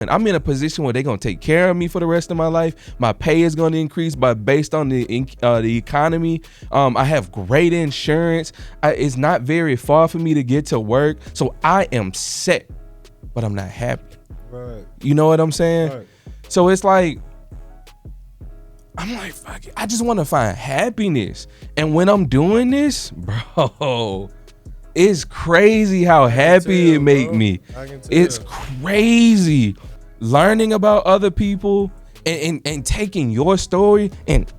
And I'm in a position where they're gonna take care of me for the rest of my life. My pay is gonna increase based on the economy. I have great insurance. It's not very far for me to get to work, so I am set, but I'm not happy. Right. You know what I'm saying? Right. So it's like, I'm like, fuck it. I just want to find happiness, and when I'm doing this, bro, it's crazy how happy it make me. It's crazy learning about other people and taking your story and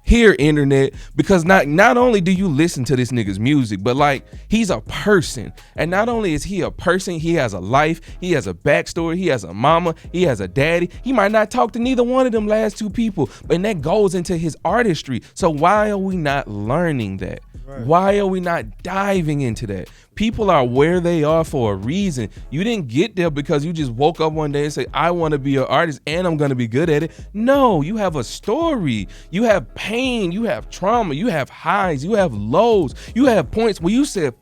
here internet, because not only do you listen to this nigga's music, but like, he's a person, and not only is he a person, he has a life, he has a backstory, he has a mama, he has a daddy. He might not talk to neither one of them last two people, and that goes into his artistry. So why are we not learning that? Right. Why are we not diving into that? People are where they are for a reason. You didn't get there because you just woke up one day and say, I want to be an artist and I'm going to be good at it. No, you have a story. You have pain. You have trauma. You have highs. You have lows. You have points where you said,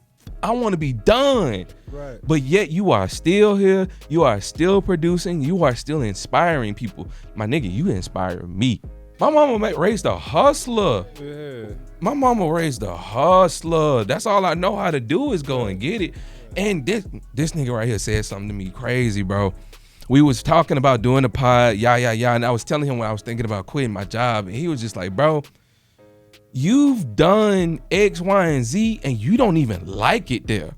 I want to be done. Right. But yet you are still here. You are still producing. You are still inspiring people. My nigga, you inspire me. My mama raised a hustler. Yeah. My mama raised a hustler. That's all I know how to do is go and get it. And this nigga right here said something to me crazy, bro. We was talking about doing a pod, and I was telling him when I was thinking about quitting my job, and he was just like, bro, you've done X, Y, and Z, and you don't even like it there.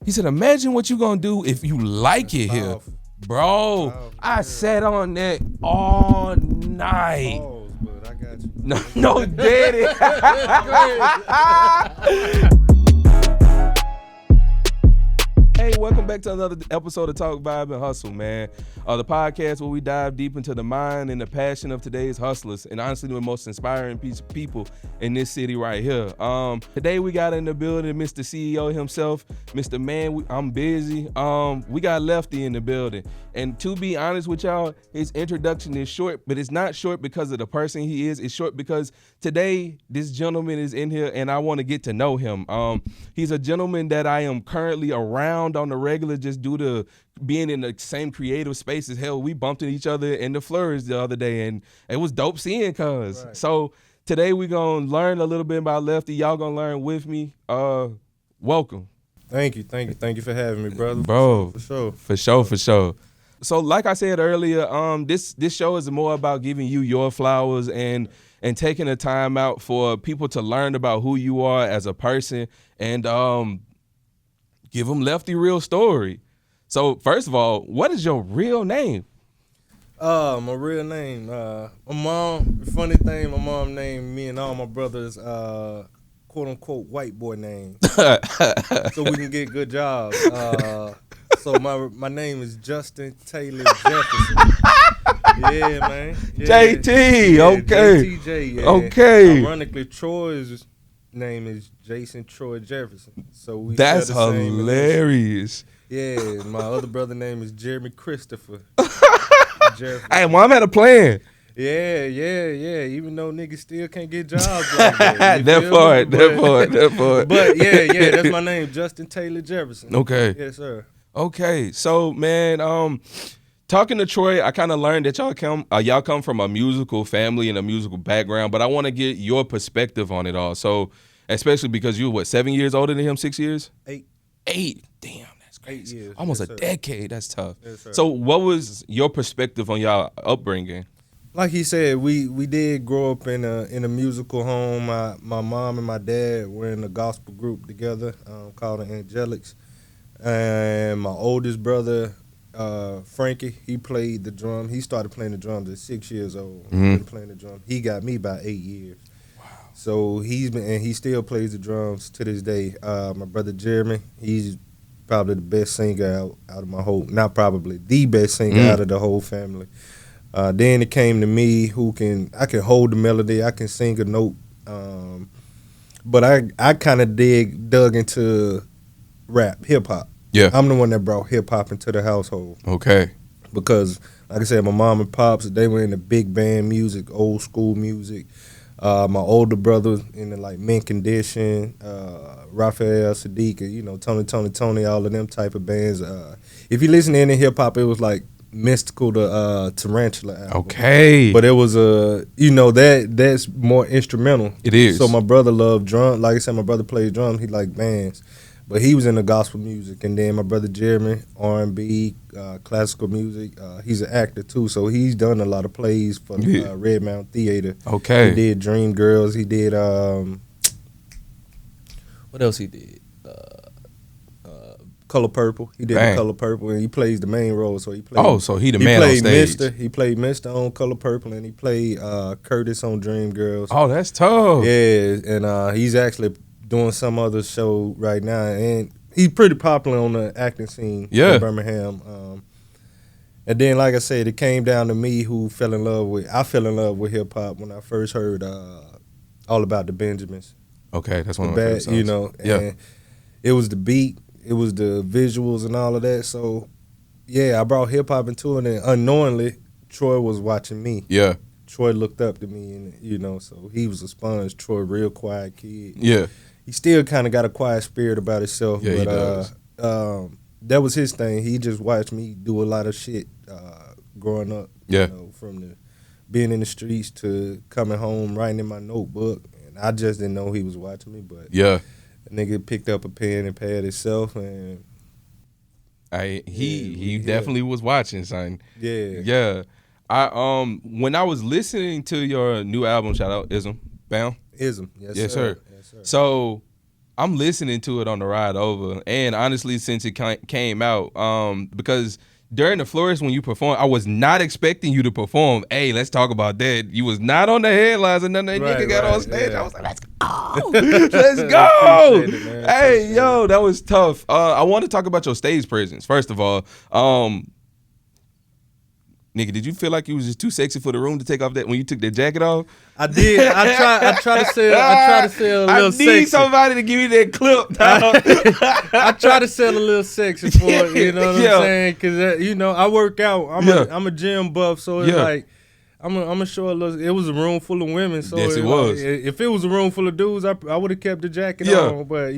He said, imagine what you gonna do if you like it here. Bro, I sat on that all night. But I got you. No, daddy. Hey, welcome back to another episode of Talk, Vibe, and Hustle, man. The podcast where we dive deep into the mind and the passion of today's hustlers, and honestly the most inspiring people in this city right here. Today we got in the building Mr. CEO himself, Mr. Man, I'm busy. We got Lefty in the building. And to be honest with y'all, his introduction is short, but it's not short because of the person he is. It's short because today this gentleman is in here and I want to get to know him. He's a gentleman that I am currently around on the regular just due to being in the same creative spaces. Hell, we bumped into each other in the Flourish the other day and it was dope seeing cuz. Right. So today we're going to learn a little bit about Lefty. Y'all going to learn with me. Welcome. Thank you for having me, brother. Bro, for sure. So like I said earlier, this show is more about giving you your flowers and taking the time out for people to learn about who you are as a person and give them Lefty real story. So first of all, what is your real name? My real name, my mom, funny thing, my mom named me and all my brothers quote unquote white boy names so we can get good jobs. So my name is Justin Taylor Jefferson. Yeah, man. Yeah. JT, okay. JTJ, yeah. Okay. Ironically, Troy's name is Jason Troy Jefferson. So that's hilarious. Yeah, my other brother name is Jeremy Christopher Jefferson. Hey, mom had a plan. Yeah. Even though niggas still can't get jobs like that. That part. But yeah, that's my name, Justin Taylor Jefferson. Okay. Yes, sir. Okay, so man, talking to Troy, I kind of learned that y'all come from a musical family and a musical background, but I want to get your perspective on it all. So, especially because you're 7 years older than him, 6 years? 8. 8. Damn, that's crazy. 8 years. Almost yes, a sir. decade. That's tough. Yes, sir. So, what was your perspective on y'all upbringing? Like he said, we did grow up in a musical home. My mom and my dad were in a gospel group together called the Angelics. And my oldest brother, Frankie, he played the drum. He started playing the drums at 6 years old. Mm-hmm. Playing the drum. He got me by 8 years. Wow. So he still plays the drums to this day. My brother Jeremy, he's probably the best singer out of my whole, not probably, the best singer out of the whole family. Then it came to me I can hold the melody, I can sing a note. But I kind of dug into rap, hip hop. Yeah. I'm the one that brought hip hop into the household. Okay. Because, like I said, my mom and pops, they were into big band music, old school music. My older brother into like Mint Condition, Raphael Sadiq, Tony, all of them type of bands. If you listen to any hip hop, it was like Mystical the Tarantula album. Okay. But it was that's more instrumental. It is. So my brother loved drum. Like I said, my brother plays drums. He liked bands, but he was into gospel music. And then my brother Jeremy, R&B, classical music. He's an actor too, so he's done a lot of plays for Red Mountain Theater. Okay. He did Dream Girls. He did what else he did? Color Purple. He did the Color Purple, and he plays the main role. So he played. So he the man on stage. He played Mister on Color Purple, and he played Curtis on Dream Girls. Oh, that's tough. Yeah, and he's actually doing some other show right now, and he's pretty popular on the acting scene in Birmingham. And then, like I said, it came down to me I fell in love with hip hop when I first heard All About the Benjamins. Okay, that's one of my favorite songs. And it was the beat. It was the visuals and all of that. So, I brought hip hop into it, and unknowingly, Troy was watching me. Yeah. Troy looked up to me, and so he was a sponge. Troy, real quiet kid. Yeah. He still kind of got a quiet spirit about himself. Yeah, but, he does. That was his thing. He just watched me do a lot of shit growing up. Yeah. From being in the streets to coming home, writing in my notebook. And I just didn't know he was watching me, but the nigga picked up a pen and pad himself, and he definitely was watching, son. Yeah. When I was listening to your new album, shout out Ism, Bam. Ism, yes sir. So I'm listening to it on the ride over, and honestly, since it came out, because during the Flourish when you performed, I was not expecting you to perform. Hey, let's talk about that. You was not on the headlines and nothing. Nigga got on stage. I was like, let's go. Let's go. Hey, yo, that was tough. I want to talk about your stage presence. First of all, nigga, did you feel like you was just too sexy for the room to take off that when you took that jacket off? I did. I try to say a little sexy. I need somebody to give me that clip, dog. I try to sell a little sexy for it, you know what I'm saying? Because, I work out. I'm a gym buff, so it's like, I'm gonna show a little. It was a room full of women, so yes, it was. If it was a room full of dudes, I would have kept the jacket on. But,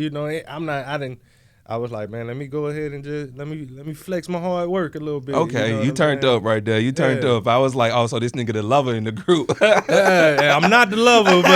I was like, man, let me go ahead and just let me flex my hard work a little bit. Okay, you turned up right there. You turned up. I was like, oh, so this nigga the lover in the group. I'm not the lover, but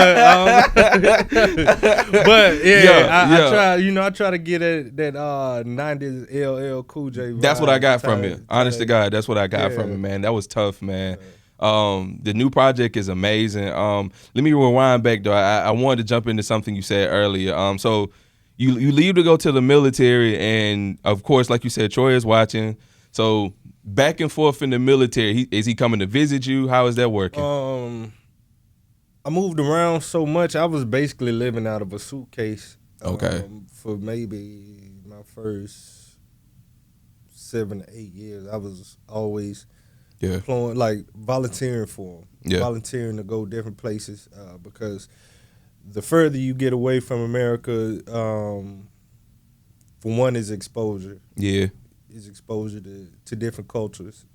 I try to get at that 90s LL Cool J vibe. That's what I got from it. Honest to God, that's what I got from it, man. That was tough, man. The new project is amazing. Let me rewind back though. I wanted to jump into something you said earlier. So you leave to go to the military, and of course, like you said, Troy is watching. So back and forth in the military, is he coming to visit you? How is that working? I moved around so much. I was basically living out of a suitcase. Okay. For maybe my first 7 to 8 years, I was always deploying, like volunteering for them. Volunteering to go different places because the further you get away from America, for one, is exposure. Yeah. Is exposure to different cultures.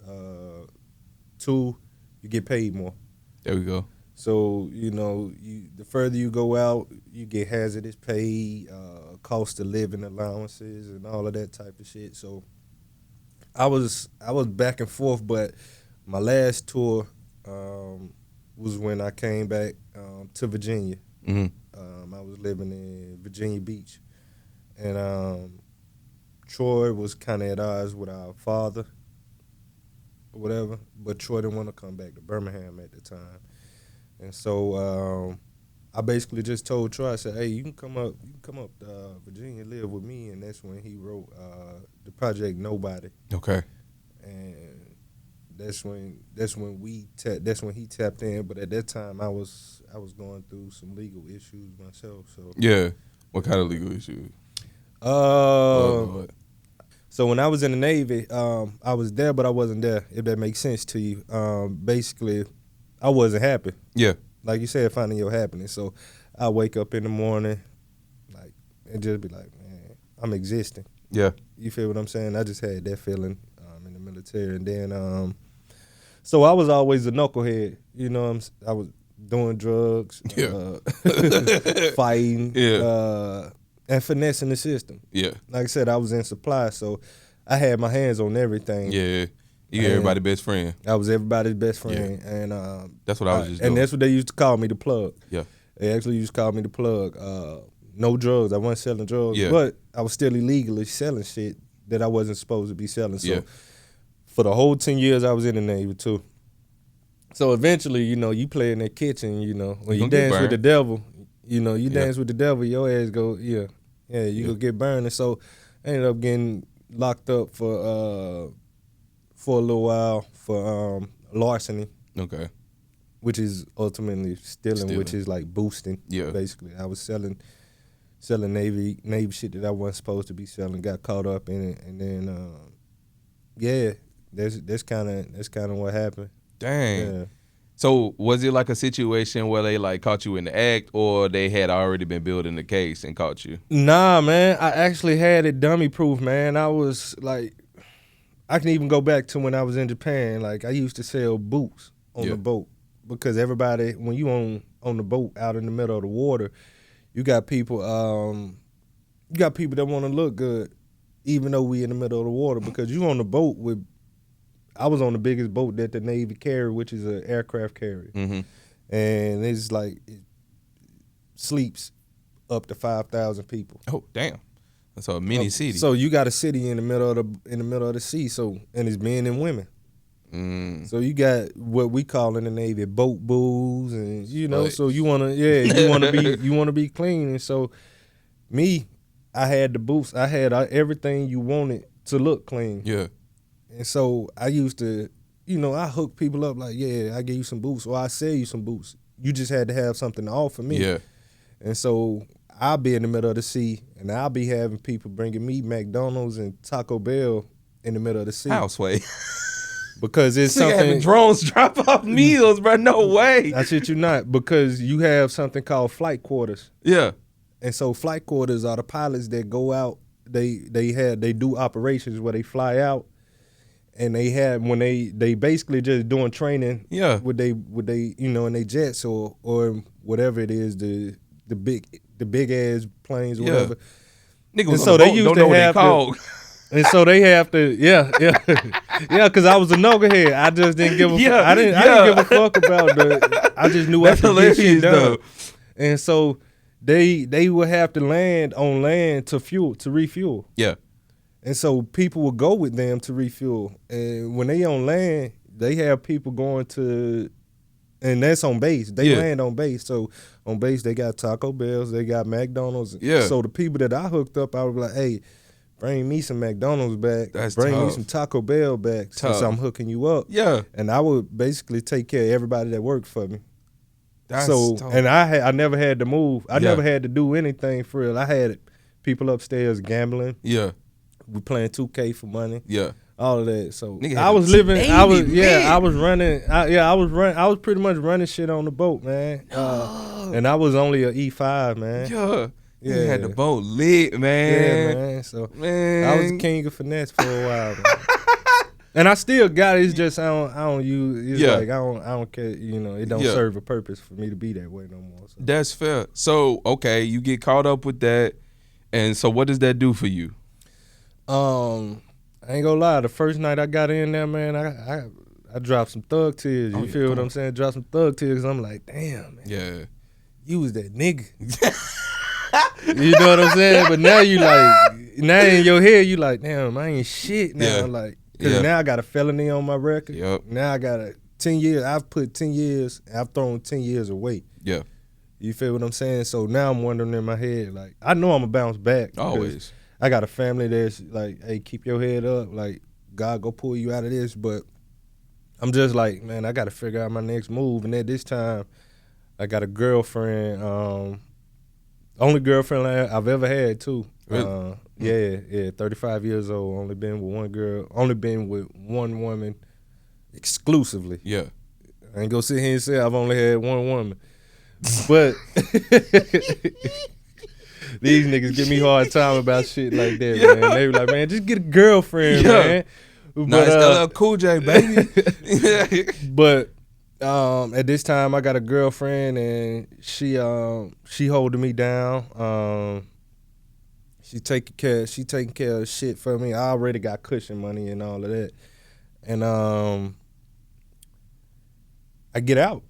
Two, you get paid more. There we go. So, the further you go out, you get hazardous pay, cost of living allowances, and all of that type of shit. So I was back and forth, but my last tour was when I came back to Virginia. Mm-hmm. I was living in Virginia Beach, and Troy was kind of at odds with our father, or whatever. But Troy didn't want to come back to Birmingham at the time, and so I basically just told Troy, I said, "Hey, you can come up to Virginia, live with me," and that's when he wrote the project Nobody. Okay. And that's when he tapped in. But at that time, I was going through some legal issues myself. So yeah, what kind of legal issues? So when I was in the Navy, I was there, but I wasn't there. If that makes sense to you, basically, I wasn't happy. Yeah, like you said, finding your happiness. So I wake up in the morning, like, and just be like, man, I'm existing. Yeah, you feel what I'm saying? I just had that feeling in the military, and then so I was always a knucklehead. I was doing drugs, fighting, and finessing the system. Yeah. Like I said, I was in supply, so I had my hands on everything. Yeah. You everybody's best friend. I was everybody's best friend, and that's what I was just doing. And that's what they used to call me, the plug. Yeah, they actually used to call me the plug. No drugs. I wasn't selling drugs, but I was still illegally selling shit that I wasn't supposed to be selling. So for the whole 10 years, I was in the Navy too. So eventually, you play in that kitchen. When you dance with the devil, you dance with the devil, your ass go, you go get burned. And so I ended up getting locked up for a little while for larceny. Okay. Which is ultimately stealing, which is like boosting. Yeah. Basically, I was selling Navy shit that I wasn't supposed to be selling. Got caught up in it, and then that's kind of what happened. Dang. Yeah. So was it like a situation where they like caught you in the act, or they had already been building the case and caught you? Nah, man. I actually had it dummy proof, man. I was like, I can even go back to when I was in Japan. Like, I used to sell boots on the boat, because everybody, when you on the boat out in the middle of the water, you got people that want to look good, even though we in the middle of the water, because you on the boat with. I was on the biggest boat that the Navy carried, which is an aircraft carrier, and it's like it sleeps up to 5,000 people. Oh, damn! That's a mini city. So you got a city in the middle of the sea. So, and it's men and women. So you got what we call in the Navy boat bulls, and so you wanna be clean. And so me, I had the boots. I had everything you wanted to look clean. Yeah. And so I used to, I hook people up like, I give you some boots, or I sell you some boots. You just had to have something to offer me. Yeah. And so I'll be in the middle of the sea, and I'll be having people bringing me McDonald's and Taco Bell in the middle of the sea. Houseway. Because it's something. Having drones drop off meals, bro. No way. I shit you not. Because you have something called flight quarters. Yeah. And so flight quarters are the pilots that go out. They do operations where they fly out. And they had when they basically just doing training, with they in they jets or whatever it is, the big ass planes or whatever. Niggas and so they used to have to, and so they have to because I was a knucklehead. I just didn't give a I didn't give a fuck about I just knew I could get shit done. And so they would have to land on land to refuel. Yeah. And so people would go with them to refuel. And when they on land, they have people going to, and that's on base. They land on base. So on base, they got Taco Bells, they got McDonald's. Yeah. So the people that I hooked up, I was like, hey, bring me some McDonald's back. Bring me some Taco Bell back since I'm hooking you up. Yeah. And I would basically take care of everybody that worked for me. That's so, tough. and I never had to move. I never had to do anything for real. I had people upstairs gambling. Yeah. We playing 2K for money. Yeah. All of that. So Nigga I was living. I was pretty much running shit on the boat, man. And I was only a E5, man. Yeah. You had the boat lit, man. Yeah, man. So I was the king of finesse for a while, man. And I still got it. It's just I don't use. It's like I don't care. It don't serve a purpose for me to be that way no more. So. That's fair. So okay, you get caught up with that, and so what does that do for you? I ain't gonna lie. The first night I got in there, man, I dropped some thug tears. You feel what I'm saying? Dropped some thug tears. I'm like, damn, man. Yeah. You was that nigga. You know what I'm saying? But now now in your head, you like, damn, I ain't shit now. Like, because now I got a felony on my record. Yep. Now I got 10 years. I've put 10 years. I've thrown 10 years away. Yeah. You feel what I'm saying? So now I'm wondering in my head, like, I know I'm going to bounce back. Always. I got a family that's like, hey, keep your head up. Like, God go pull you out of this. But I'm just like, man, I got to figure out my next move. And at this time, I got a girlfriend, only girlfriend I've ever had, too. Really? Yeah, 35 years old. Only been with one girl. Only been with one woman exclusively. Yeah. I ain't gonna sit here and say I've only had one woman. But these niggas give me a hard time about shit like that, man. They be like, man, just get a girlfriend, man. But, nah, it's LL Cool J, baby. But at this time, I got a girlfriend, and she holding me down. She taking care of shit for me. I already got cushion money and all of that. And I get out.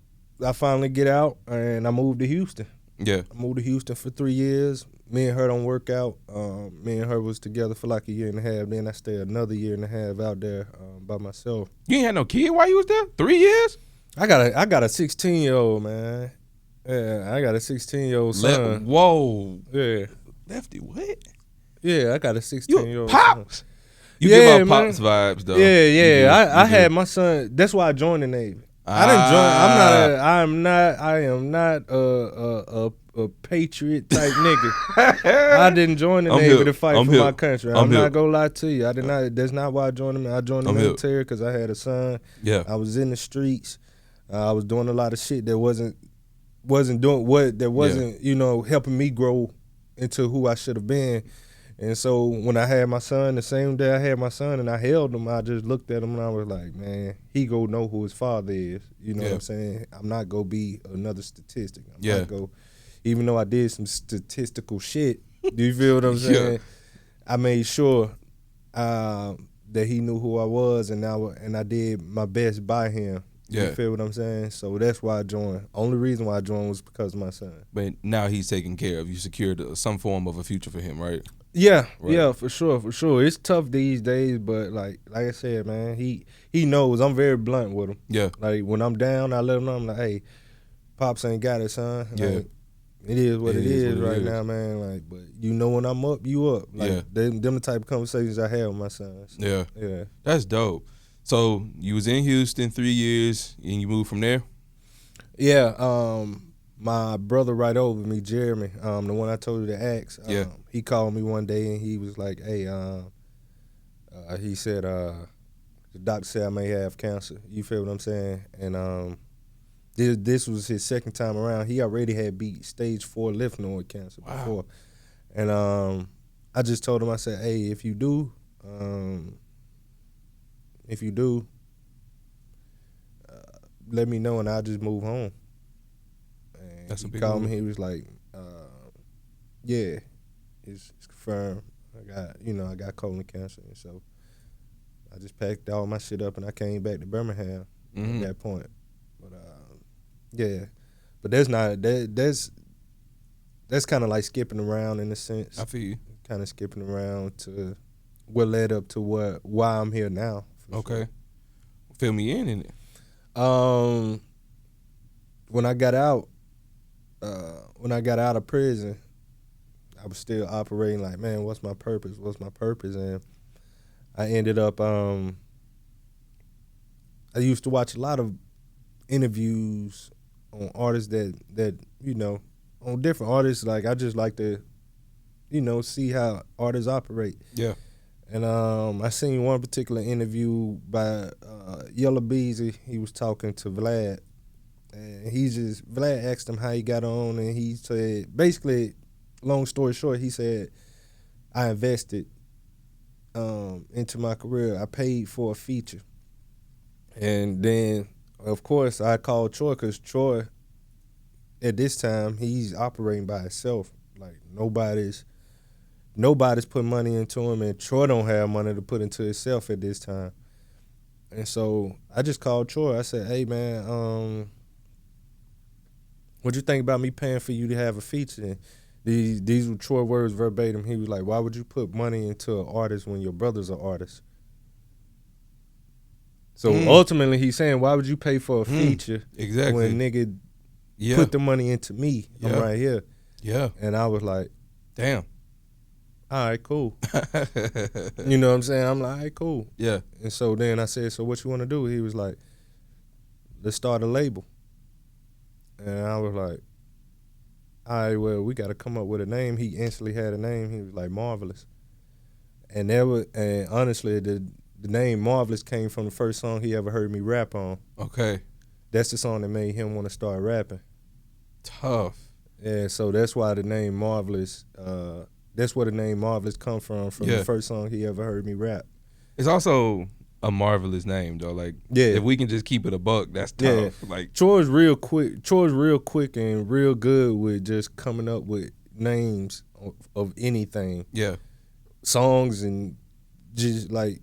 I finally get out, and I moved to Houston. Yeah. I moved to Houston for 3 years. Me and her don't work out. Me and her was together for like a year and a half. Then I stayed another year and a half out there by myself. You ain't had no kid while you was there? 3 years? I got a 16-year-old, man. Yeah, I got a 16-year-old son. Whoa. Yeah. Lefty, what? Yeah, I got a You 16-year-old pops. son. You Yeah, give man. off pops vibes though. Yeah. I You had do. my son. That's why I joined the Navy. I didn't join. I am not a patriot type nigga. I didn't join the I'm Navy hip. to fight I'm for hip. my country. I'm I'm not hip. gonna lie to you. I did not. That's not why I joined the. I joined the I'm hip. military because I had a son. Yeah. I was in the streets. I was doing a lot of shit that wasn't doing what that wasn't helping me grow into who I should have been. And so when I had my son, the same day I had my son and I held him, I just looked at him and I was like, man, he go know who his father is. You know what I'm saying? I'm not gonna be another statistic. I'm not go, even though I did some statistical shit. Do you feel what I'm saying? I made sure that he knew who I was, and I did my best by him. You feel what I'm saying? So that's why I joined. Only reason why I joined was because of my son. But now he's taken care of. You secured some form of a future for him, right? Yeah, Right. yeah, for sure. It's tough these days, but like I said, man, he knows. I'm very blunt with him. Yeah. Like when I'm down, I let him know. I'm like, hey, pops ain't got it, son. Yeah. Like, it is what it is what it right is. now, man. Like, but you know when I'm up, you up. Like them the type of conversations I have with my son. So, yeah. That's dope. So you was in Houston 3 years and you moved from there? Yeah, my brother right over me, Jeremy, the one I told you to ask, he called me one day and he was like, hey, he said, the doctor said I may have cancer. You feel what I'm saying? And this was his second time around. He already had beat stage 4 lymph node cancer before. And I just told him, I said, hey, if you do, let me know and I'll just move home. And That's a he big called move. me. He was like, "Yeah, it's confirmed. I got colon cancer." And so I just packed all my shit up and I came back to Birmingham at that point. But but that's kind of like skipping around in a sense. I feel you. Kind of skipping around to what led up to why I'm here now. Okay. Sure. Fill me in it. When I got out of prison, I was still operating like, man, what's my purpose? And I ended up, I used to watch a lot of interviews on artists that on different artists. Like, I just like to, see how artists operate. Yeah. And I seen one particular interview by Yella Beezy. He was talking to Vlad. And Vlad asked him how he got on, and he said, basically, long story short, he said, I invested into my career. I paid for a feature. And then, of course, I called Troy because Troy, at this time, he's operating by himself. Like, nobody's putting money into him, and Troy don't have money to put into himself at this time. And so I just called Troy. I said, hey, man, what'd you think about me paying for you to have a feature? And these were Troy words verbatim. He was like, why would you put money into an artist when your brother's an artist? So ultimately he's saying, why would you pay for a feature when nigga put the money into me? I'm right here. Yeah. And I was like, damn. All right, cool. You know what I'm saying? I'm like, all right, cool. Yeah. And so then I said, so what you want to do? He was like, let's start a label. And I was like, all right, well, we got to come up with a name. He instantly had a name. He was like, Marvelous. And honestly, the name Marvelous came from the first song he ever heard me rap on. Okay. That's the song that made him want to start rapping. Tough. Yeah, so that's why the name Marvelous, that's where the name Marvelous come from the first song he ever heard me rap. It's also a marvelous name, though. Like, if we can just keep it a buck, that's tough. Yeah. Like, Troy's real quick and real good with just coming up with names of anything. Yeah. Songs and just like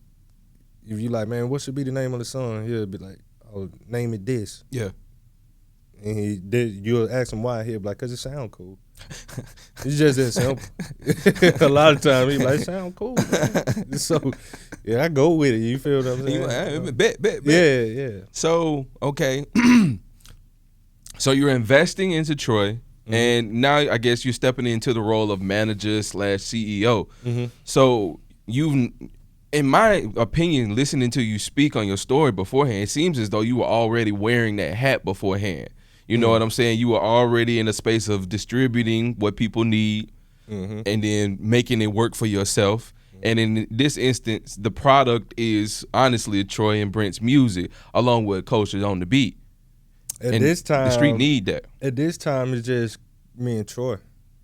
if you like, man, what should be the name of the song? He'll be like, oh, name it this. Yeah. And you'll ask him why. He'll be like, cause it sound cool. It's just that simple. A lot of times he like, sound cool, man. So yeah, I go with it. You feel what I'm saying? Bet. Yeah. So okay. So you're investing into Troy, and now I guess you're stepping into the role of manager / CEO. So you've, in my opinion, listening to you speak on your story beforehand, it seems as though you were already wearing that hat beforehand. You know what I'm saying? You were already in a space of distributing what people need and then making it work for yourself. And in this instance, the product is honestly Troy and Brent's music, along with Culture on the beat. At this time, the street need that. At this time, it's just me and Troy.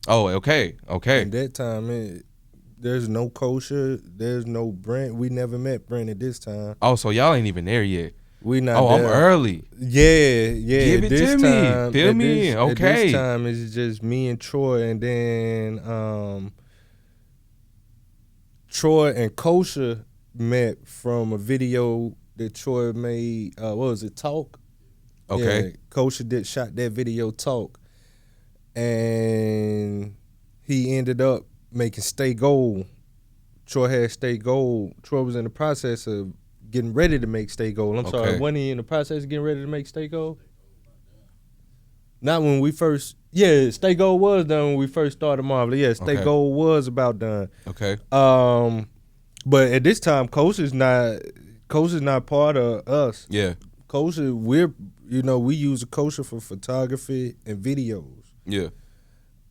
Oh, okay. At that time, there's no Culture, there's no Brent. We never met Brent at this time. Oh, so y'all ain't even there yet. We not. Oh, there. I'm early. Yeah. Give it to me. Fill me in. Okay. At this time, it's just me and Troy, and then Troy and Culture met from a video that Troy made. What was it? Talk. Okay. Yeah, Culture shot that video Talk, and he ended up making Stay Gold. Troy had Stay Gold. Troy was in the process of getting ready to make Stay Gold. I'm sorry, wasn't he in the process of getting ready to make Stay Gold? Not when we first. Yeah, Stay Gold was done when we first started Marvel. Yeah, Stay Gold was about done. Okay. But at this time, Culture's not part of us. Yeah. Culture, we use a Culture for photography and videos. Yeah.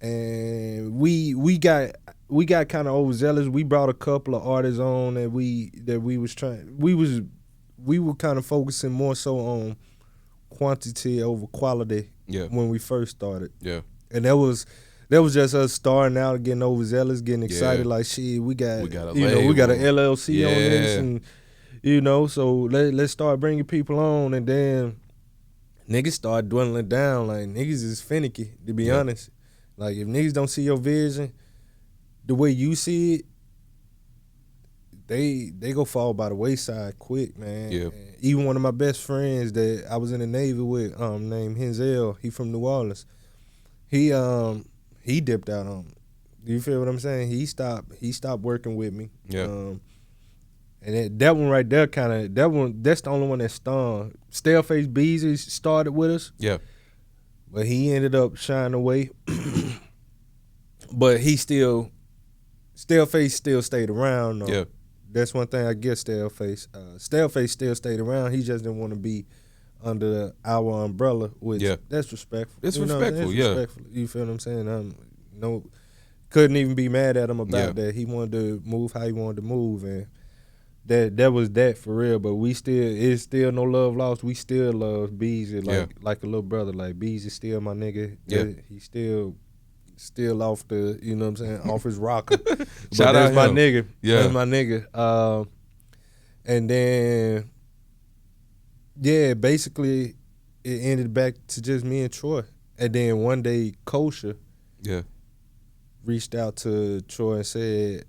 And we got kind of overzealous. We brought a couple of artists on that we were kind of focusing more so on quantity over quality. Yeah. When we first started. Yeah. And that was just us starting out, getting overzealous, getting excited. Like, shit, we got an LLC on this, and so let's start bringing people on. And then niggas start dwindling down. Like, niggas is finicky, to be honest. Like, if niggas don't see your vision the way you see it, they go fall by the wayside quick, man. Yeah. And even one of my best friends that I was in the Navy with, named Henzel, he from New Orleans. He dipped out on me. You feel what I'm saying? He stopped working with me. Yeah. And that one right there that's the only one that stung. Staleface Beezy started with us. Yeah. But he ended up shying away. But Staleface still stayed around though. Yeah. That's one thing I give Staleface. Staleface still stayed around. He just didn't want to be under our umbrella, which that's respectful. It's respectful, yeah. Respectful. You feel what I'm saying? Couldn't even be mad at him about that. He wanted to move how he wanted to move, and that was that for real. But it's still no love lost. We still love Beezy like a little brother. Like, Beezy still my nigga. Yeah. He's still off the, you know what I'm saying, off his rocker. But that's my nigga. Yeah. That's my nigga. And then, basically it ended back to just me and Troy. And then one day Culture reached out to Troy and said,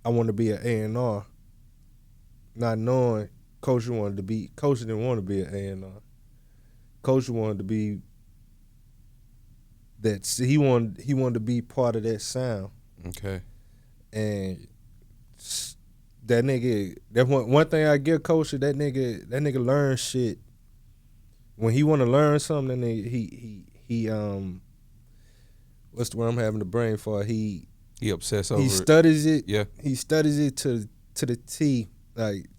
I want to be an A&R. Not knowing Culture didn't want to be an A&R. Culture wanted to be that, he wanted to be part of that sound. Okay. And that nigga, that one thing I give Culture, that nigga learn shit. When he want to learn something, that nigga, he what's the word I'm having the brain for? He obsessed over it. He studies it. Yeah. He studies it to the T. Like,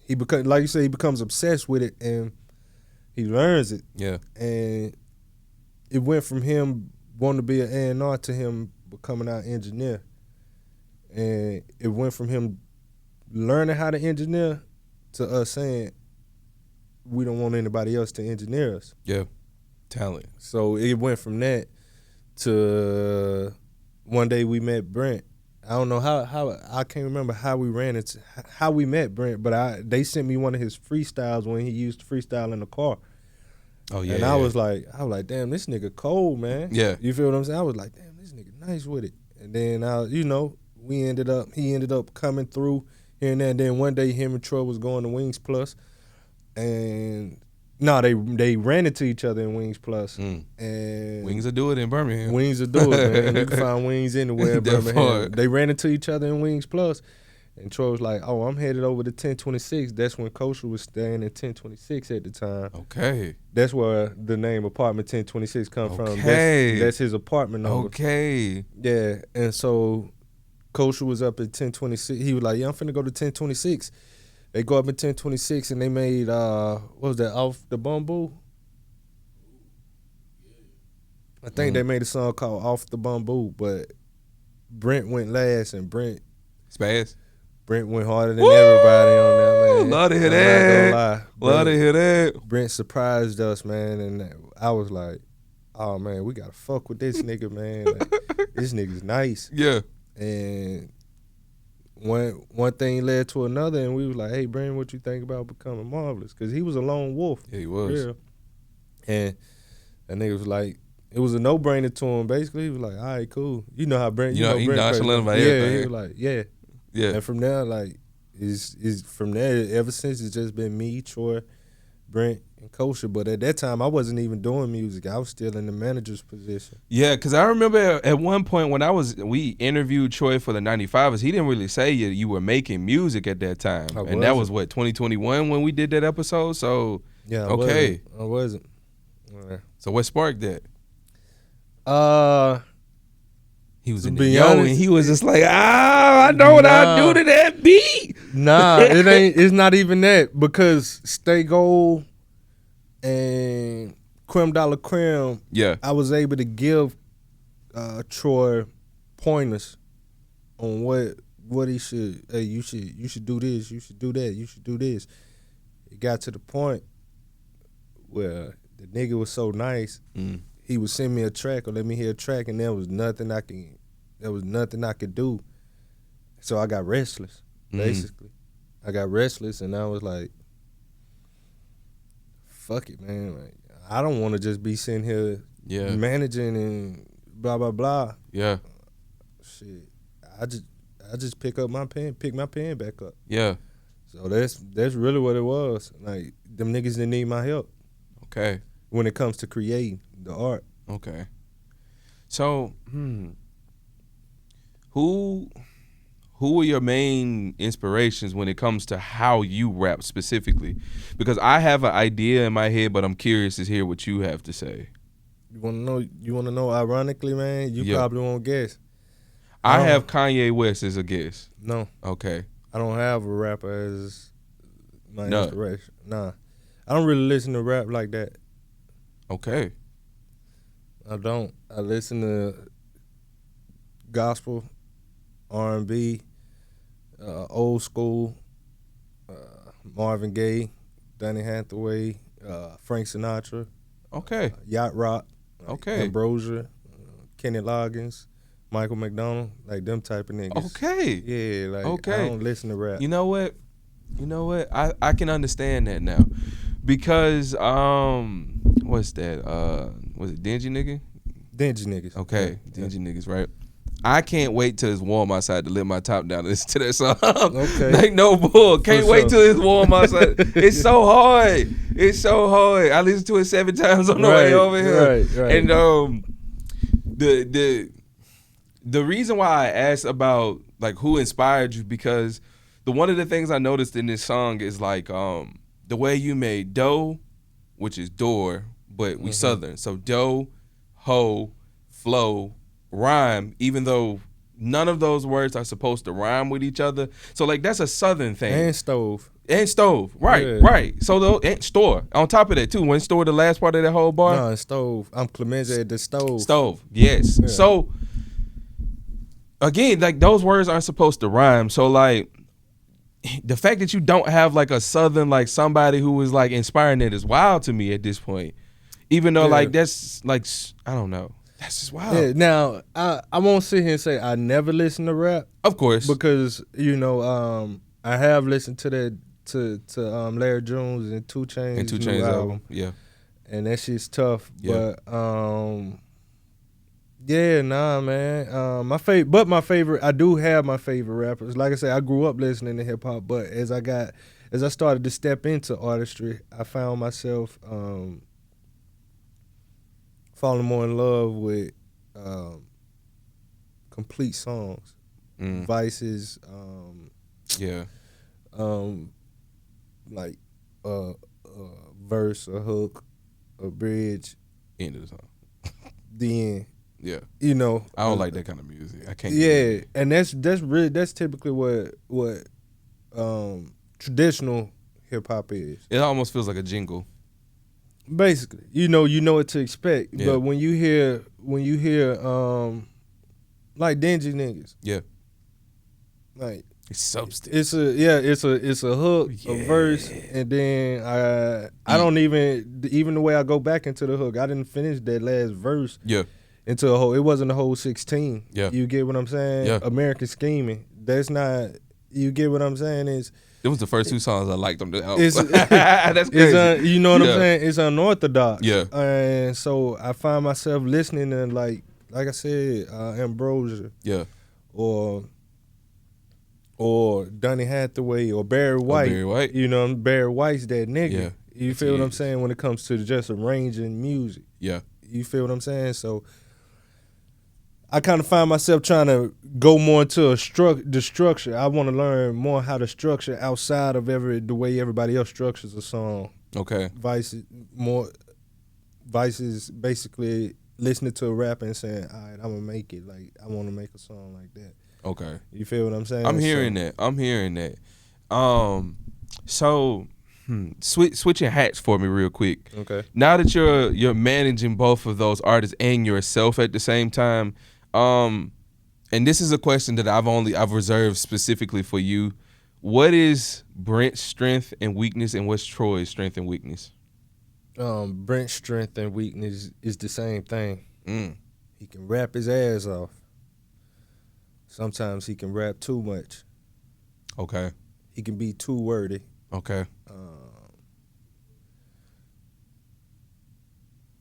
he becomes obsessed with it, and he learns it. Yeah. And it went from him wanting to be an A&R to him becoming our engineer. And it went from him learning how to engineer to us saying we don't want anybody else to engineer us. Yeah. Talent. So it went from that to one day we met Brent. I don't know how I can't remember how we met Brent, but they sent me one of his freestyles when he used to freestyle in the car. Oh yeah. And I was like, damn, this nigga cold, man. Yeah. You feel what I'm saying? I was like, damn, this nigga nice with it. And then he ended up coming through. here and there. And then one day, him and Troy was going to Wings Plus, and no, they ran into each other in Wings Plus. And Wings will do it in Birmingham. Wings will do it, man. You can find Wings anywhere in That Birmingham. part. They ran into each other in Wings Plus, and Troy was like, "Oh, I'm headed over to 1026." That's when Kosher was staying in 1026 at the time. Okay. That's where the name apartment 1026 come from. Okay. That's his apartment number. Okay. Yeah, and so Kosher was up at 1026. He was like, "Yeah, I'm finna go to 1026." They go up in 1026 and they made what was that, Off the Bamboo? I think they made a song called Off the Bamboo, but Brent went last and Brent went harder than everybody on that, man. Love to hear I'm not gonna that. lie. Love to hear that. Brent surprised us, man, and I was like, "Oh man, we gotta fuck with this nigga, man. Like, this nigga's nice." Yeah. And one thing led to another, and we was like, "Hey, Brent, what you think about becoming Marvelous?" Because he was a lone wolf. Yeah, he was. Yeah. And that nigga was like, it was a no-brainer to him. Basically, he was like, "All right, cool." You know how Brent, You know, he Brent nonchalant about yeah, everything. he was like, "Yeah." Yeah. And from there, like, is from there, ever since it's just been me, Troy, Brent, and Kosher. But at that time, I wasn't even doing music. I was still in the manager's position. Yeah, because I remember at one point when we interviewed Troy for the 95ers, he didn't really say you were making music at that time. And that was what, 2021 when we did that episode? So, Yeah, okay. I wasn't. Yeah. So what sparked that? He was in be the yo, honest, and he was just like, I know what I do to that beat. Nah, it's not even that, because Stay Gold and Creme de la Creme, Yeah. I was able to give Troy pointers on what he should. Hey, you should do this. You should do that. You should do this. It got to the point where the nigga was so nice. He would send me a track or let me hear a track, and there was nothing I could do. So I got restless, basically. I got restless, and I was like, fuck it, man. Like, I don't want to just be sitting here managing and blah, blah, blah. Yeah. Shit. I just pick my pen back up. Yeah. So that's really what it was. Like, them niggas didn't need my help. Okay. When it comes to creating the art. Okay. So, who were your main inspirations when it comes to how you rap specifically? Because I have an idea in my head, but I'm curious to hear what you have to say. You wanna know ironically, man? You probably won't guess. I have Kanye West as a guess. No. Okay. I don't have a rapper as my inspiration. Nah. I don't really listen to rap like that. Okay. I don't. I listen to gospel, R&B, old school, Marvin Gaye, Danny Hathaway, Frank Sinatra. Okay. Yacht Rock. Okay. Ambrosia, Kenny Loggins, Michael McDonald, like them type of niggas. Okay. Yeah, like okay. I don't listen to rap. You know what? I can understand that now. Because what's that? Was it Dingy Nigga? Dingy niggas. Okay, Dingy niggas, right? I can't wait till it's warm outside to let my top down and listen to that song. Okay. Like no bull. Can't wait till it's warm outside. It's so hard. It's so hard. I listened to it 7 times on the way over here. Right. And the reason why I asked about like who inspired you, because one of the things I noticed in this song is like the way you made dough, which is door, but we Southern. So dough, hoe, flow, rhyme, even though none of those words are supposed to rhyme with each other. So like that's a Southern thing. And stove. Right. So and store. On top of that too, when store the last part of that whole bar? No, stove. I'm Clemenza at the stove. Stove, yes. Yeah. So again, like those words aren't supposed to rhyme. So like the fact that you don't have like a Southern, like somebody who was like inspiring it is wild to me at this point. Even though like that's like, I don't know. That's just wild. Yeah, now I won't sit here and say I never listen to rap. Of course. Because, I have listened to that to Larry Jones and 2 Chainz. And 2 Chainz album. Yeah. And that shit's tough. Yeah. But Yeah, nah, man. My favorite, I do have my favorite rappers. Like I said, I grew up listening to hip hop, but as I started to step into artistry, I found myself falling more in love with um, complete songs, Mm. vices, Yeah. um, like a verse, a hook, a bridge, End of the song. the end. Yeah. You know, I don't like that kind of music. I can't. Get yeah, into it. and that's typically what traditional hip hop is. It almost feels like a jingle. Basically, you know what to expect. Yeah. But when you hear like dingy niggas, Yeah. like It's substance. it's a hook, a verse, and then I don't even the way I go back into the hook, I didn't finish that last verse Yeah. into a whole. It wasn't a whole 16. Yeah. You get what I'm saying? Yeah. American Scheming. That's not. You get what I'm saying? It was the first two songs I liked on the album. It's That's crazy. you know what I'm Yeah. saying? It's unorthodox. Yeah. And so I find myself listening to like I said, Ambrosia Yeah. or Donny Hathaway or Barry White. Barry White. You know, Barry White's that nigga. Yeah. You feel what I'm saying when it comes to just arranging music. Yeah. You feel what I'm saying? So I kind of find myself trying to go more into the structure. I want to learn more how to structure outside of the way everybody else structures a song. Okay. Vices basically listening to a rapper and saying, all right, I'm gonna make it. Like I want to make a song like that. Okay. You feel what I'm saying? I'm hearing that. So switching hats for me real quick. Okay. Now that you're managing both of those artists and yourself at the same time, and this is a question that I've reserved specifically for you. What is Brent's strength and weakness, and what's Troy's strength and weakness? Brent's strength and weakness is the same thing. Mm. He can rap his ass off. Sometimes he can rap too much. Okay. He can be too wordy. Okay.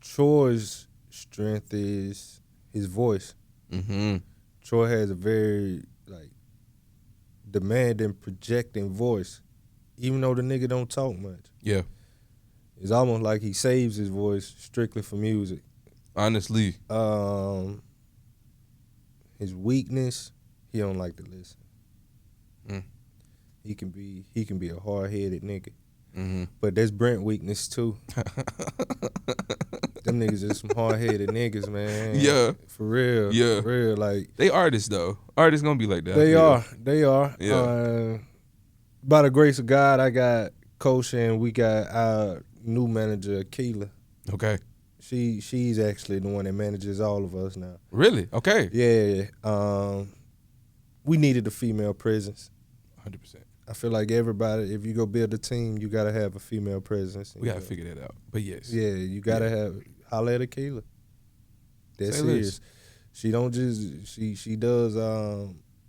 Troy's strength is his voice. Mm-hmm. Troy has a very demanding, projecting voice, even though the nigga don't talk much. Yeah. It's almost like he saves his voice strictly for music. Honestly. His weakness, he don't like to listen. Mm. He can be a hard-headed nigga. Mm-hmm. But that's Brent weakness too. Them niggas is some hard-headed niggas, man. Yeah. For real. Yeah. For real. Like They artists though. Artists gonna be like that. They are. Yeah. By the grace of God, I got Coach and we got our new manager, Keela. Okay. She's actually the one that manages all of us now. Really? Okay. Yeah. We needed a female presence. 100%. I feel like everybody, if you go build a team, you gotta have a female presence. We gotta figure that out. But yes. Yeah, you gotta have holla at Keela. That's Say serious. less. She don't just she does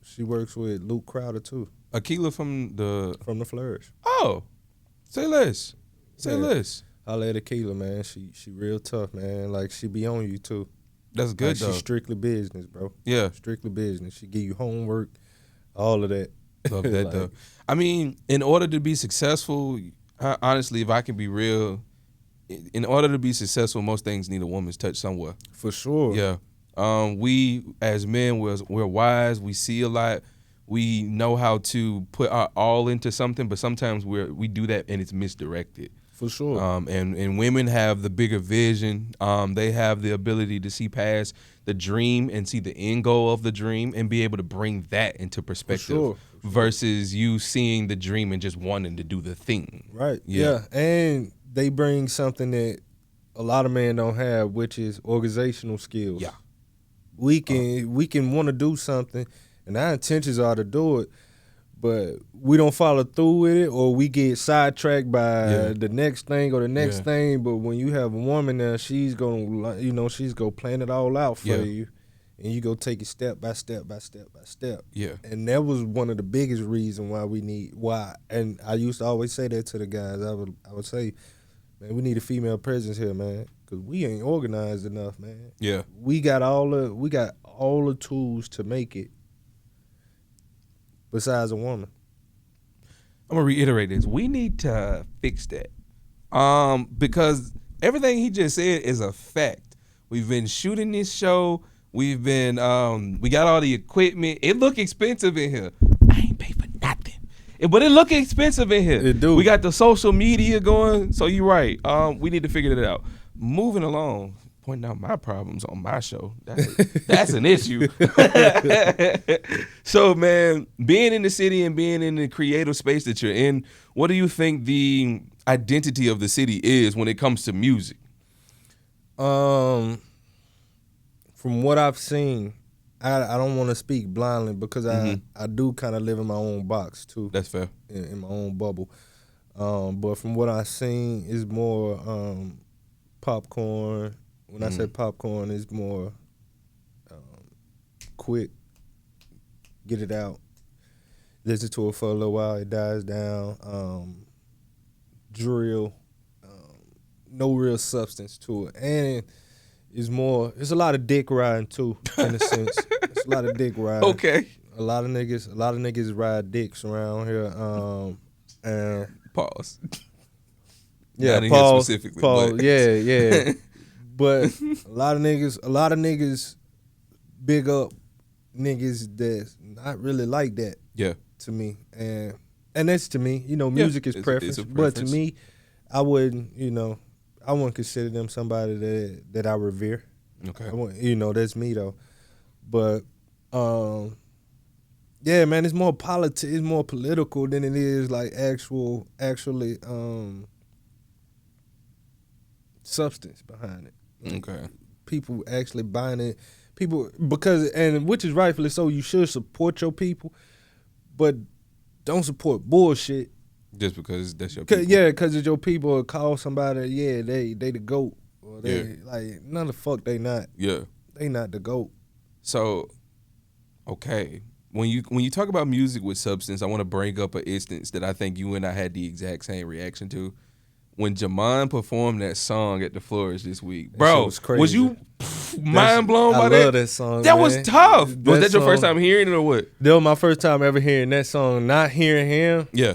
she works with Luke Crowder too. Akila from the Flourish. Oh. Say less. Say less. Holla at Keela, man. She real tough, man. Like she be on you too. That's good though. She's strictly business, bro. Yeah. Strictly business. She give you homework, all of that. Love that though. I mean, in order to be successful, honestly, if I can be real, in order to be successful, most things need a woman's touch somewhere. For sure. Yeah. We as men, we're wise. We see a lot. We know how to put our all into something, but sometimes we do that and it's misdirected. For sure. And women have the bigger vision. They have the ability to see past the dream and see the end goal of the dream and be able to bring that into perspective. For sure. Versus you seeing the dream and just wanting to do the thing. Right. Yeah. And they bring something that a lot of men don't have, which is organizational skills. Yeah. We can want to do something, and our intentions are to do it, but we don't follow through with it, or we get sidetracked by the next thing or the next thing. But when you have a woman there, she's gonna plan it all out for you, and you go take it step by step by step by step. Yeah. And that was one of the biggest reasons why. And I used to always say that to the guys. I would say, man, we need a female presence here, man. because we ain't organized enough, man. Yeah. We got all the tools to make it. Besides a woman. I'm gonna reiterate this. We need to fix that. Because everything he just said is a fact. We've been shooting this show. We've been we got all the equipment. It look expensive in here. I ain't pay for nothing. But it look expensive in here. It do. We got the social media going. So you're right. We need to figure that out. Moving along, pointing out my problems on my show. That's an issue. So, man, being in the city and being in the creative space that you're in, what do you think the identity of the city is when it comes to music? From what I've seen, I don't want to speak blindly because I do kind of live in my own box too. That's fair. In my own bubble. But from what I've seen, it's more popcorn. When I say popcorn, it's more quick, get it out, listen to it for a little while, it dies down, drill, no real substance to it. And it's a lot of dick riding too, in a sense. It's a lot of dick riding. Okay. A lot of niggas ride dicks around here. And Pause. Yeah, Not in here pause, specifically. pause. But. Yeah. But a lot of niggas big up niggas that's not really like that. Yeah. To me. And that's to me. You know, music is preference. It's a preference. But to me, I wouldn't consider them somebody that I revere. Okay. That's me though. But yeah, man, it's more political than it is like actually substance behind it. Okay. People actually buying it. Which is rightfully so, you should support your people, but don't support bullshit. Just because that's your people. Yeah, because it's your people will call somebody, they the GOAT. Or like, no the fuck they not. Yeah. They not the GOAT. So, okay. When you talk about music with substance, I want to bring up an instance that I think you and I had the exact same reaction to. When Jamon performed that song at the Flores this week, bro, was crazy. Was you mind blown by that? I love that song. That man. was tough. Was that your song, first time hearing it or what? That was my first time ever hearing that song. Not hearing him, Yeah.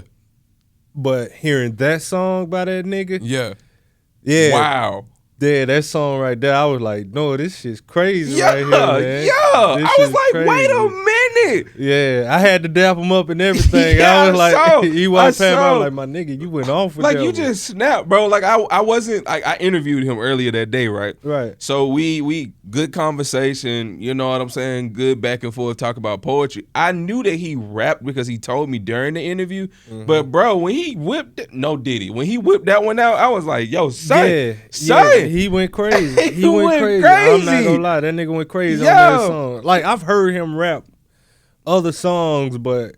but hearing that song by that nigga. Yeah. Yeah. Wow. Yeah, that song right there, I was like, no, this shit's crazy right here, man. Yeah. This I was shit's like, crazy. wait a minute. Yeah, I had to dap him up and everything. Yeah, I was like, he walked past me, I saw. was like, my nigga, you went off with Like, that you one. just snapped, bro. Like, I wasn't, like, I interviewed him earlier that day, right? Right. So we good conversation, you know what I'm saying? Good back and forth talk about poetry. I knew that he rapped because he told me during the interview. But, bro, when he whipped it, when he whipped that one out, I was like, yo, son. He went crazy. He went crazy. I'm not gonna lie, that nigga went crazy on that song. Like, I've heard him rap other songs, but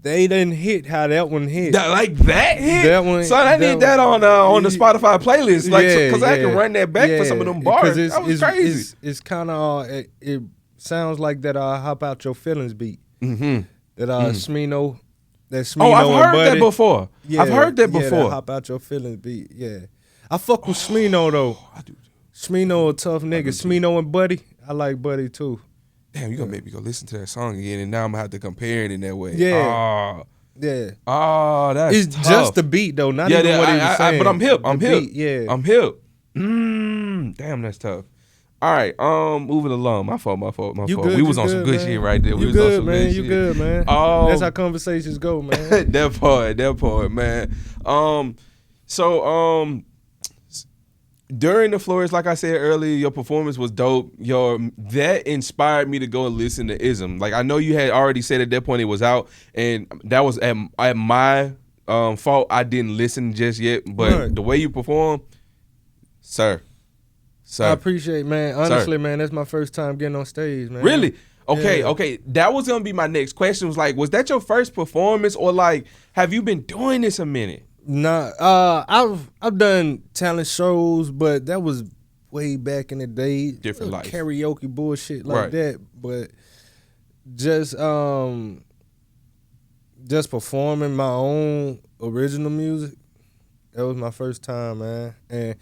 they didn't hit how that one hit. Like that hit? That one, son, I need that on the Spotify playlist. Like, because I can run that back for some of them bars. That was crazy. It's kind of, it sounds like that Hop Out Your Feelings beat. Mm-hmm. That Smino. That Smino. Oh, I've heard Buddy. that before. Yeah, I've heard that before. That Hop Out Your Feelings beat. Yeah. I fuck with Smino though. I do. Smino a tough nigga. Smino and Buddy. I like Buddy too. Damn, you gonna make me go listen to that song again, and now I'm gonna have to compare it in that way. Yeah. Yeah. Oh, that's it's tough. just the beat though, not even what he was saying. But I'm hip. I'm hip. Beat, yeah. I'm hip. Damn, that's tough. All right, moving along. My fault. Good, we was on some good man. shit right there. You was good, on some man. good You shit. good, man. That's how conversations go, man. that part, man. So during the Flores, like I said earlier, your performance was dope. That inspired me to go and listen to Ism. Like, I know you had already said at that point it was out, and that was at my fault. I didn't listen just yet, but the way you perform, sir. I appreciate, man. Honestly, man, that's my first time getting on stage, man. Really? Okay, Yeah. okay. That was gonna be my next question. Was that your first performance, or like, have you been doing this a minute? Nah, I've done talent shows, but that was way back in the day. Different life. Karaoke bullshit like that. But just performing my own original music, that was my first time, man. And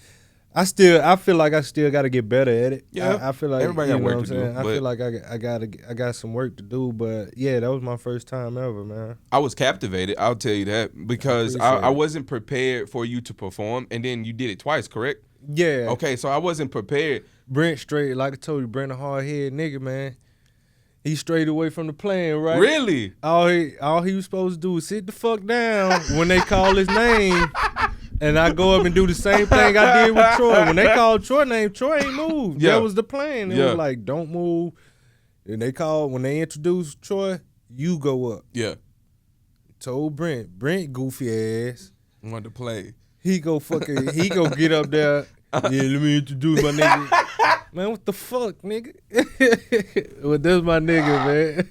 I feel like I still got to get better at it. Yeah, I feel like everybody got work to do. I feel like I got some work to do. But yeah, that was my first time ever, man. I was captivated. I'll tell you that because I wasn't prepared for you to perform, and then you did it twice, correct? Yeah. Okay, so I wasn't prepared. Brent straight, like I told you, Brent a hard head nigga, man. He strayed away from the plan, right? Really? All he was supposed to do was sit the fuck down when they call his name. And I go up and do the same thing I did with Troy. When they called Troy name, Troy ain't moved. Yeah. That was the plan. It was like, don't move. And when they introduced Troy, you go up. Yeah. Told Brent goofy ass. Wanted to play. He go get up there. Yeah, let me introduce my nigga. Man, what the fuck, nigga? Well, that's my nigga, man.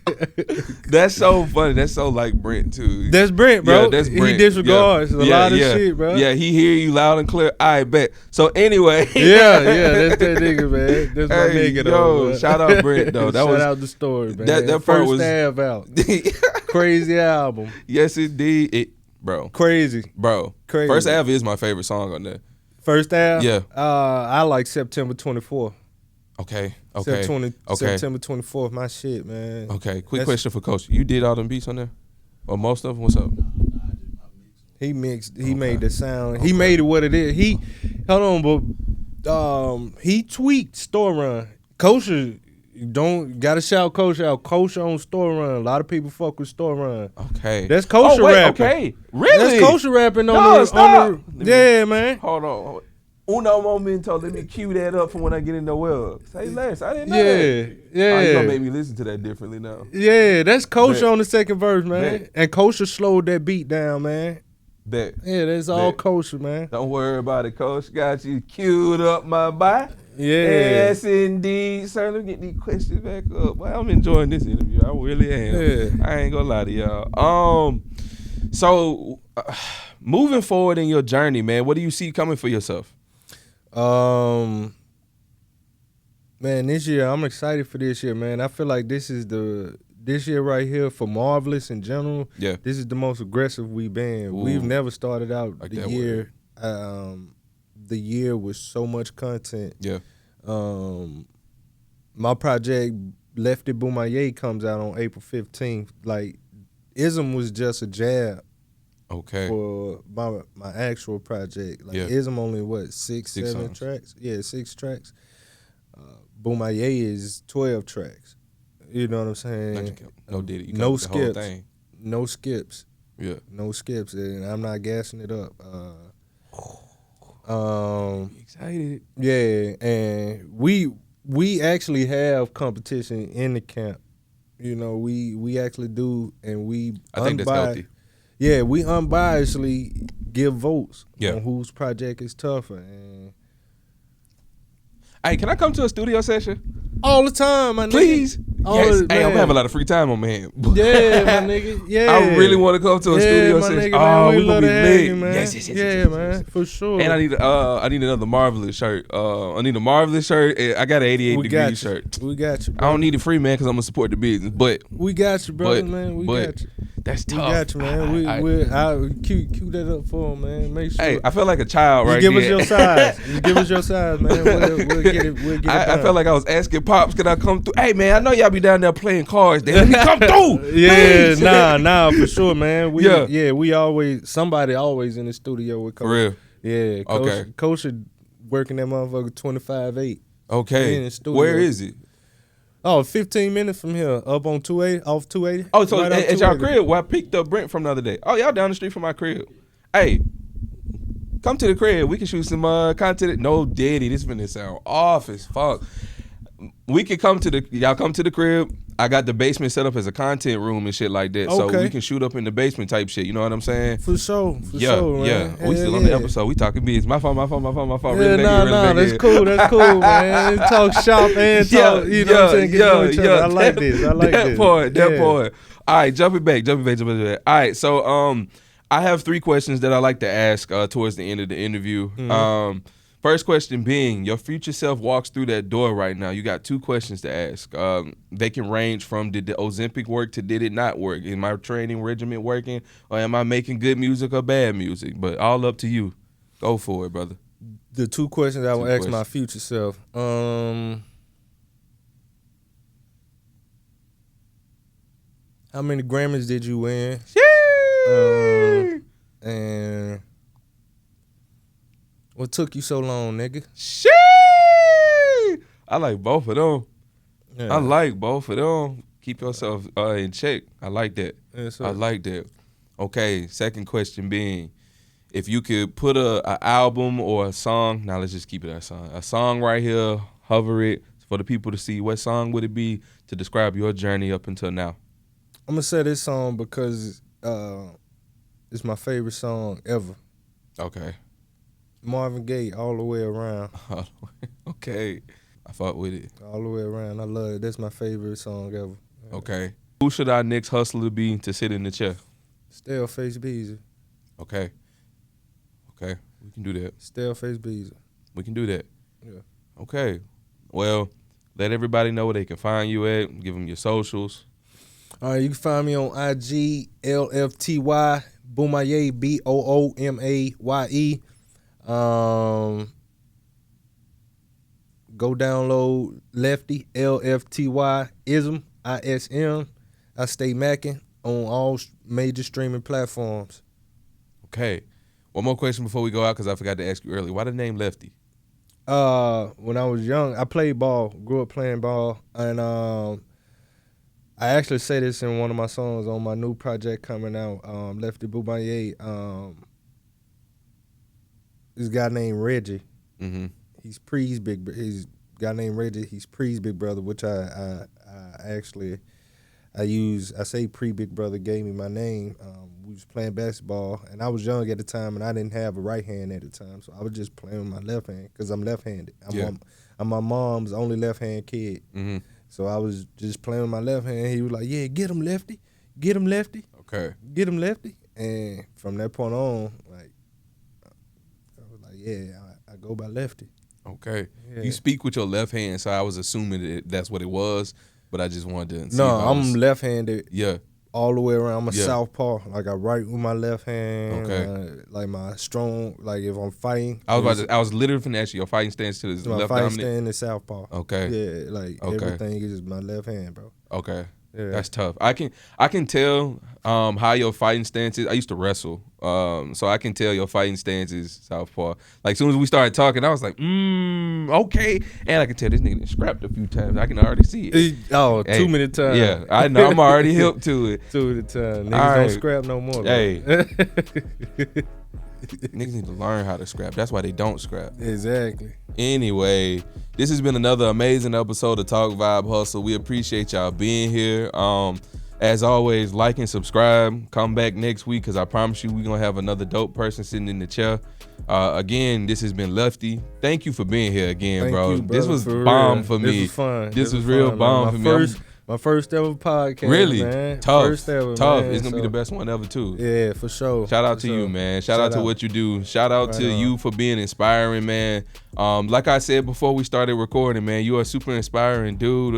That's so funny. That's so like Brent too. That's Brent, bro. Yeah, that's Brent. He disregards a lot of shit, bro. Yeah, he hear you loud and clear. I bet. So anyway. yeah, that's that nigga, man. That's my nigga, though. Shout out Brent, though. Shout out the story, man. That part first was stab out. Crazy album. Yes, indeed. Bro. Crazy. Bro. Crazy. First Ave is my favorite song on there. First Ave? Yeah. I like September 24th. Okay. September 24th, my shit, man. Okay. Quick question for Coach. You did all them beats on there? Or most of them? What's up? He mixed. He made the sound. He made it what it is. He tweaked Store Run. Kosher, gotta shout Kosher out. Kosher on Store Run. A lot of people fuck with Store Run. Okay. That's Kosher rapping. Okay. Really? That's Kosher rapping stop. Yeah, man. Hold on. Uno momento. Let me cue that up for when I get in the well. Say less. I didn't know that. Yeah. You gonna make me listen to that differently now. Yeah, that's Kosher on the second verse, man. Bet. And Kosher slowed that beat down, man. Bet. Yeah, that's all Kosher, man. Don't worry about it, Coach. Got you queued up, my boy. Yeah. Yes, indeed. Sir, let me get these questions back up. Well, I'm enjoying this interview. I really am. Yeah. I ain't gonna lie to y'all. So, moving forward in your journey, man, what do you see coming for yourself? Man, this year I'm excited for this year, man. I feel like this year right here for Marvelous in general. Yeah, this is the most aggressive we've been. Ooh. We've never started out like the year. The year with so much content. Yeah. My project Lefty Boomaye comes out on April 15th. Like, Ism was just a jab. Okay. For my actual project. Like, Ism only, six, 7 songs. tracks? Yeah, 6 tracks. Boomaye is 12 tracks. You know what I'm saying? No did it. No skips. No skips. Yeah. No skips. And I'm not gassing it up. Excited. Yeah, and we actually have competition in the camp. You know, we actually do, and I think that's healthy. Yeah, we unbiasedly give votes on whose project is tougher. And hey, can I come to a studio session? All the time, my nigga. Please. Yes. Hey, I'm having a lot of free time on my hand. Yeah, my nigga. Yeah. I really want to come to a studio session. Nigga, man, we gonna be lit. Man. Yes, man, for sure. And I need another Marvelous shirt. I need a Marvelous shirt. I got an 88 degree shirt. We got you, bro. I don't need it free, man, because I'm gonna support the business. But we got you, brother, man. We got you. That's tough. We got you, man. I'll cue that up for him, man. Make sure. Hey, I feel like a child right give there. Us your size. You give us your size, man. We'll get it. We'll get it. I felt like I was asking Pops, can I come through? Hey, man, I know y'all be down there playing cards. Let me come through. Yeah, nah, for sure, man. We always, somebody always in the studio with Coach. For real? Yeah. Coach working that motherfucker 25/8. Okay. In the studio. Where is it? Oh, 15 minutes from here, up on 280, off 280. Oh, so at y'all crib, where I picked up Brent from the other day. Oh, y'all down the street from my crib. Hey, come to the crib. We can shoot some content. No, daddy, this finna sound off as fuck. We could y'all come to the crib. I got the basement set up as a content room and shit like that. Okay. So we can shoot up in the basement type shit. You know what I'm saying? For sure. Man. Yeah. We still on the episode. We talking biz. My fault. Yeah, really that's cool. That's cool, man. Talk shop and talk, you know what I'm saying? Get to know each other. I like this. That part. All right, jumping back. All right, so I have 3 questions that I like to ask towards the end of the interview. Mm-hmm. First question being, your future self walks through that door right now. You got 2 questions to ask. They can range from, did the Ozempic work to did it not work? Is my training regimen working? Or am I making good music or bad music? But all up to you. Go for it, brother. The 2 questions I will ask my future self. How many Grammys did you win? And what took you so long, nigga? I like both of them. Yeah. I like both of them. Keep yourself in check. I like that. Yes, I like that. Okay, second question being, if you could put a album or a song, now let's just keep it a song. A song right here, hover it for the people to see. What song would it be to describe your journey up until now? I'm gonna say this song because it's my favorite song ever. Okay. Marvin Gaye, All the Way Around. Okay. I fuck with it. All the Way Around. I love it. That's my favorite song ever. Okay. Who should our next hustler be to sit in the chair? Stale Face Beezy. Okay. Okay. We can do that. Stale Face Beezy. We can do that. Yeah. Okay. Well, let everybody know where they can find you at. Give them your socials. All right, you can find me on IG, LFTY, Boomaye, BOOMAYE. Go download Lefty, LFTY, ISM, ISM. I stay macking on all major streaming platforms. Okay. One more question before we go out, because I forgot to ask you earlier. Why the name Lefty? When I was young, I played ball, grew up playing ball, and I actually say this in one of my songs on my new project coming out, Lefty Boomaye. This guy named Reggie. Mm-hmm. He's Pre's big. He's a guy named Reggie. He's Pre's big brother, which I actually use. I say Pre big brother gave me my name. We was playing basketball, and I was young at the time, and I didn't have a right hand at the time, so I was just playing with my left hand because I'm left-handed. I'm my mom's only left-hand kid, so I was just playing with my left hand. He was like, "Yeah, get him, Lefty. Get him, Lefty. Okay. Get him, Lefty." And from that point on, like, I was like, "Yeah, I go by Lefty." Okay. Yeah. You speak with your left hand, so I was assuming that's what it was, but I just wanted to see. No, I'm left-handed. Yeah. All the way around. I'm a southpaw. Like, I write with my left hand. Okay. Like my strong. Like if I'm fighting. I was literally finna ask you, your fighting stance to the my left fighting dominant? stand is southpaw. Okay. Yeah, like everything is my left hand, bro. Okay. Yeah. That's tough. I can tell how your fighting stance is. I used to wrestle, so I can tell your fighting stance is southpaw. Like, as soon as we started talking, I was like, okay. And I can tell this nigga scrapped a few times. I can already see it. Too many times. Yeah, I know. I'm already hip to it. Too many times. Niggas don't scrap no more. Hey. Niggas need to learn how to scrap. That's why they don't scrap. Exactly. Anyway, this has been another amazing episode of Talk Vibe Hustle. We appreciate y'all being here. As always, like and subscribe. Come back next week, because I promise you we're going to have another dope person sitting in the chair. Again, this has been Lefty. Thank you for being here again, bro. You, this was bomb for me. This was fun. This was real bomb for me. My first ever podcast, really, man. Tough, first ever, tough. Man. It's gonna be the best one ever too. Yeah, for sure. Shout out to you, man. Shout out to what you do. Shout out to you for being inspiring, man. Like I said before we started recording, man, you are a super inspiring dude.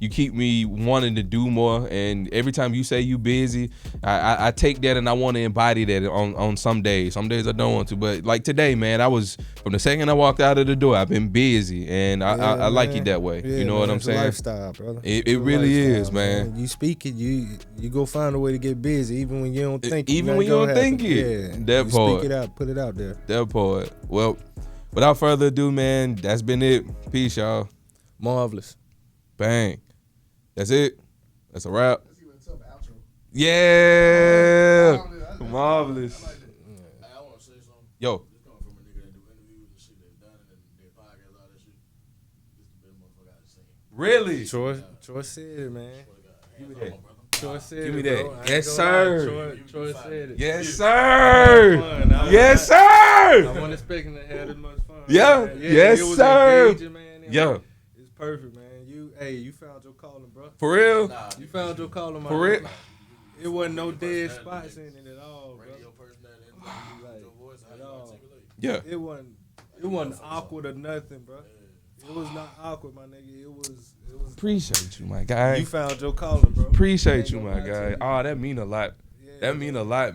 You keep me wanting to do more, and every time you say you busy, I take that and I want to embody that on some days. Some days I don't want to, but like today, man, I was, from the second I walked out of the door, I've been busy, and I like it that way. Yeah, you know man, what I'm it's saying? A lifestyle, brother. It really is, man. You speak it, you go find a way to get busy, even when you don't think it. Even when you don't think it. Yeah, That part. Speak it out, put it out there. That part. Well, without further ado, man, that's been it. Peace, y'all. Marvelous. Bang. That's it. That's a wrap. Let's see what's up, outro. Yeah. Marvelous. I want to say something. Yo. This coming from a nigga that do interviews and shit, they've done it, and their podcast, all that shit. This the best motherfucker I've seen. Really? Troy said it, man. Give me that. Troy said Give me it, that. bro. Yes, sir. Troy said it. Yes, sir. Yes, sir. I wasn't expecting to have this much fun. Yeah. Man. Yes, it was sir. engaging, man. Yeah. It's perfect, man. You found your calling, bro. For real? You found your calling, man. For real? It wasn't no dead spots in it at all, bro. Radio personality, your voice, how At you all. articulate. Yeah. It wasn't awkward or nothing, bro. It was not awkward, my nigga. It was. Appreciate you, my guy. You found your calling, bro. Appreciate you, my guy. Oh, that mean a lot. Yeah, That mean a lot,